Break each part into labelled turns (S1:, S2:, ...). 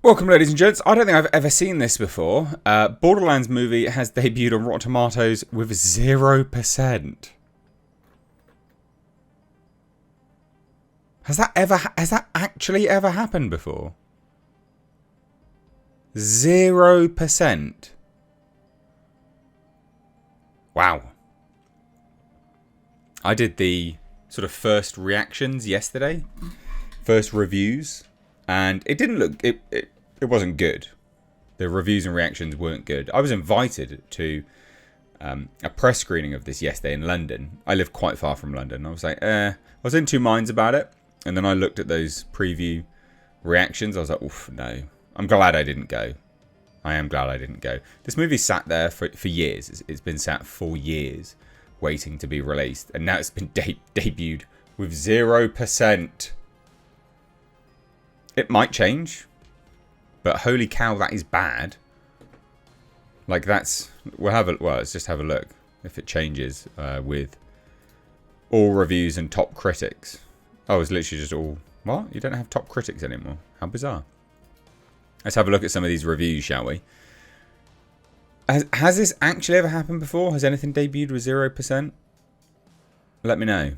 S1: Welcome, ladies and gents. I don't think I've ever seen this before. Borderlands movie has debuted on Rotten Tomatoes with 0%. Has that actually ever happened before? 0%. Wow. I did the sort of first reactions yesterday, first reviews, and it didn't look. It wasn't good. The reviews and reactions weren't good. I was invited to a press screening of this yesterday in London. I live quite far from London. I was like, I was in two minds about it, and then I looked at those preview reactions. I was like, oof, no. I'm glad I didn't go. I am glad I didn't go. This movie sat there for years. It's been sat for years waiting to be released. And now it's been debuted with 0%. It might change. But holy cow, that is bad. Like that's... let's just have a look if it changes with all reviews and top critics. Oh, it's literally just all... What? You don't have top critics anymore. How bizarre. Let's have a look at some of these reviews, shall we? Has this actually ever happened before? Has anything debuted with 0%? Let me know.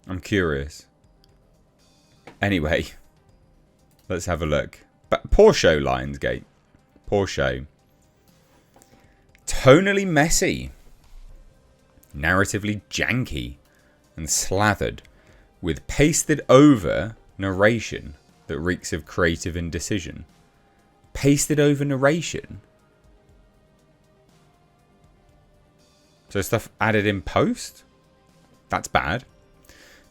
S1: I'm curious. Anyway, let's have a look. But poor show, Lionsgate. Poor show. Tonally messy. Narratively janky. And slathered. With pasted over narration that reeks of creative indecision. Pasted over narration? So stuff added in post? That's bad.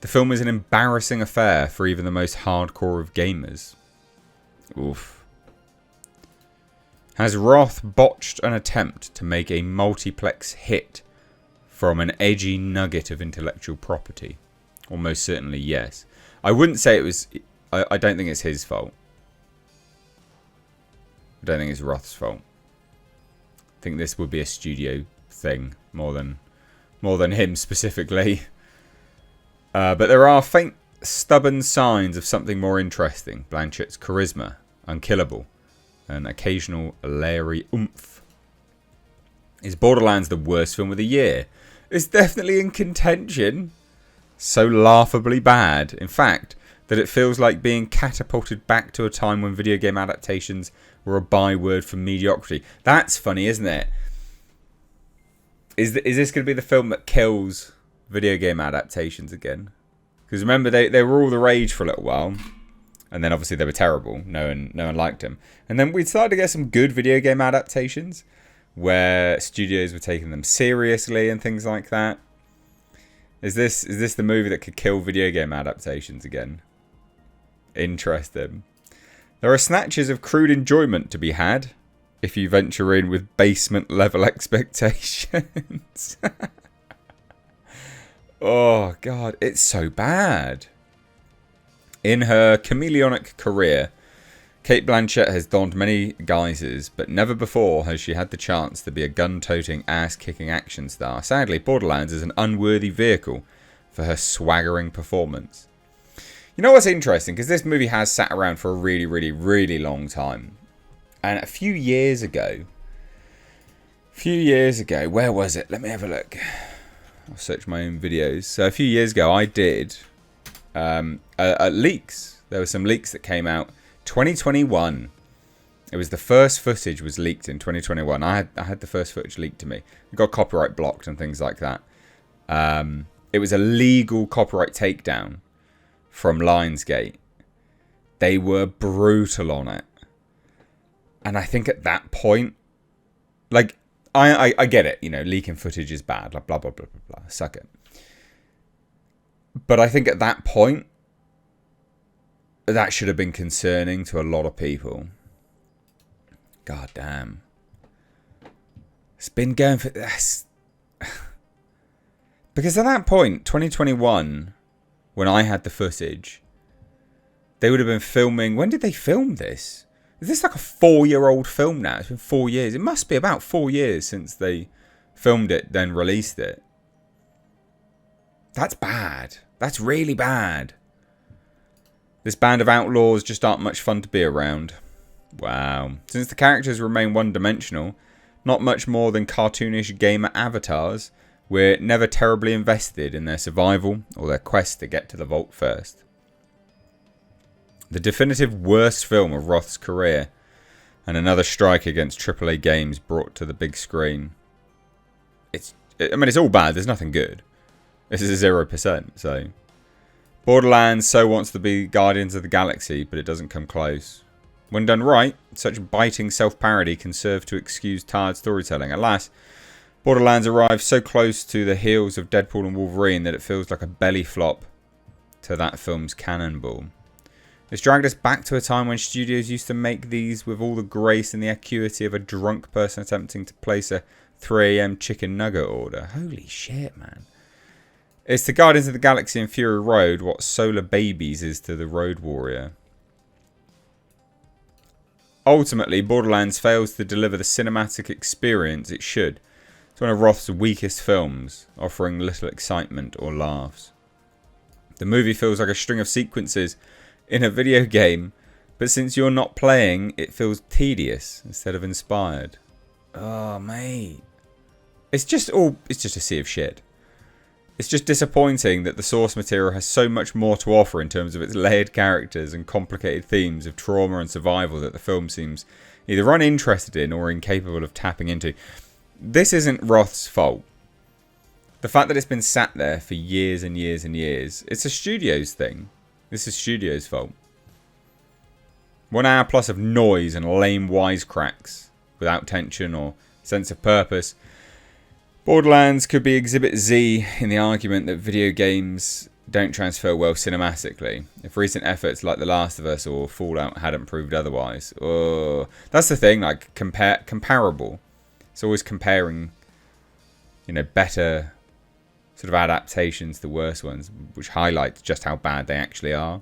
S1: The film is an embarrassing affair for even the most hardcore of gamers. Oof. Has Roth botched an attempt to make a multiplex hit from an edgy nugget of intellectual property? Almost certainly yes. I wouldn't say it was... I don't think it's his fault. I don't think it's Roth's fault. I think this would be a studio thing more than him specifically. But there are faint, stubborn signs of something more interesting. Blanchett's charisma, unkillable, and occasional leery oomph. Is Borderlands the worst film of the year? It's definitely in contention. So laughably bad, in fact, that it feels like being catapulted back to a time when video game adaptations were a byword for mediocrity. That's funny, isn't it? Is this going to be the film that kills video game adaptations again? Because remember, they were all the rage for a little while. And then obviously they were terrible. No one liked them. And then we started to get some good video game adaptations where studios were taking them seriously and things like that. Is this the movie that could kill video game adaptations again? Interesting. There are snatches of crude enjoyment to be had if you venture in with basement level expectations. Oh god, it's so bad. In her chameleonic career, Cate Blanchett has donned many guises, but never before has she had the chance to be a gun-toting, ass-kicking action star. Sadly, Borderlands is an unworthy vehicle for her swaggering performance. You know what's interesting? Because this movie has sat around for a really, really, really long time. And a few years ago, where was it? Let me have a look. I'll search my own videos. So a few years ago, I did leaks. There were some leaks that came out. 2021. It was the first footage was leaked in 2021. I had the first footage leaked to me. It got copyright blocked and things like that. It was a legal copyright takedown from Lionsgate. They were brutal on it. And I think at that point, like, I get it, you know, leaking footage is bad, like blah, blah, blah, blah, blah, suck it. But I think at that point, that should have been concerning to a lot of people. God damn. It's been going for this. Because at that point, 2021, when I had the footage, they would have been filming... When did they film this? Is this like a 4-year-old film now? It's been 4 years. It must be about 4 years since they filmed it, then released it. That's bad. That's really bad. This band of outlaws just aren't much fun to be around. Wow. Since the characters remain one-dimensional, not much more than cartoonish gamer avatars, we're never terribly invested in their survival or their quest to get to the vault first. The definitive worst film of Roth's career, and another strike against AAA games brought to the big screen. It's all bad. There's nothing good. This is a 0%. So, Borderlands so wants to be Guardians of the Galaxy, but it doesn't come close. When done right, such biting self-parody can serve to excuse tired storytelling. Alas, Borderlands arrives so close to the heels of Deadpool and Wolverine that it feels like a belly flop to that film's cannonball. It's dragged us back to a time when studios used to make these with all the grace and the acuity of a drunk person attempting to place a 3 AM chicken nugget order. Holy shit, man. It's to Guardians of the Galaxy and Fury Road what Solar Babies is to the Road Warrior. Ultimately, Borderlands fails to deliver the cinematic experience it should. It's one of Roth's weakest films, offering little excitement or laughs. The movie feels like a string of sequences in a video game, but since you're not playing, it feels tedious instead of inspired. Oh, mate. It's just a sea of shit. It's just disappointing that the source material has so much more to offer in terms of its layered characters and complicated themes of trauma and survival that the film seems either uninterested in or incapable of tapping into. This isn't Roth's fault. The fact that it's been sat there for years and years and years, it's a studio's thing. This is studio's fault. 1 hour plus of noise and lame wisecracks without tension or sense of purpose. Borderlands could be Exhibit Z in the argument that video games don't transfer well cinematically. If recent efforts like The Last of Us or Fallout hadn't proved otherwise. Oh, that's the thing, like comparable. It's always comparing, better sort of adaptations to worse ones, which highlights just how bad they actually are.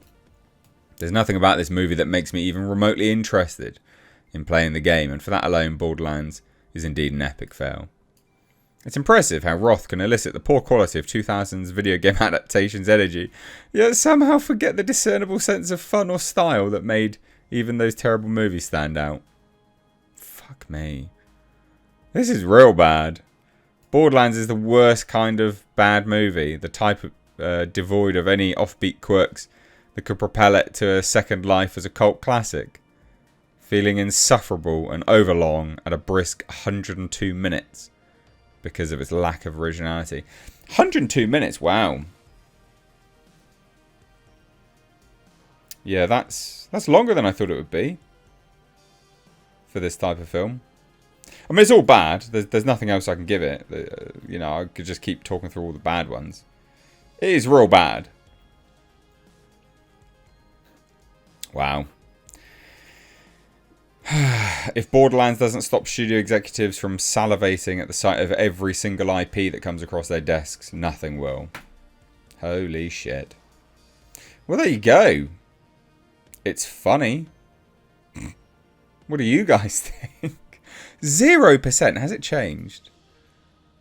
S1: There's nothing about this movie that makes me even remotely interested in playing the game, and for that alone, Borderlands is indeed an epic fail. It's impressive how Roth can elicit the poor quality of 2000s video game adaptations energy, yet somehow forget the discernible sense of fun or style that made even those terrible movies stand out. Fuck me. This is real bad. Borderlands is the worst kind of bad movie, the type of devoid of any offbeat quirks that could propel it to a second life as a cult classic. Feeling insufferable and overlong at a brisk 102 minutes because of its lack of originality. 102 minutes, wow. Yeah, that's longer than I thought it would be for this type of film. I mean, it's all bad. There's nothing else I can give it. I could just keep talking through all the bad ones. It is real bad. Wow. If Borderlands doesn't stop studio executives from salivating at the sight of every single IP that comes across their desks, nothing will. Holy shit. Well, there you go. It's funny. What do you guys think? 0%. Has it changed?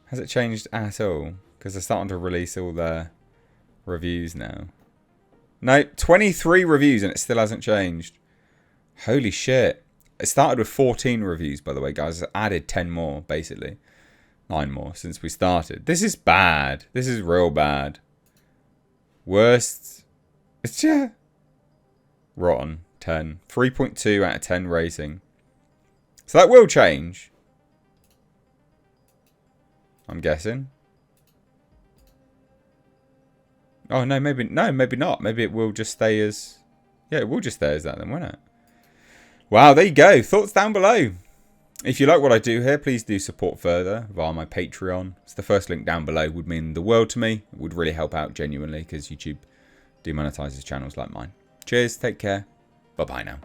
S1: Has it changed at all? Because they're starting to release all their reviews now. No, 23 reviews and it still hasn't changed. Holy shit. It started with 14 reviews, by the way, guys. It's added 10 more, basically. 9 more since we started. This is bad. This is real bad. Worst. It's rotten. 10. 3.2 out of 10 rating. So that will change. I'm guessing. Oh, no, maybe not. Maybe it will just stay as... Yeah, it will just stay as that then, won't it? Wow, there you go. Thoughts down below. If you like what I do here, please do support further via my Patreon. It's the first link down below. It would mean the world to me. It would really help out genuinely because YouTube demonetizes channels like mine. Cheers. Take care. Bye-bye now.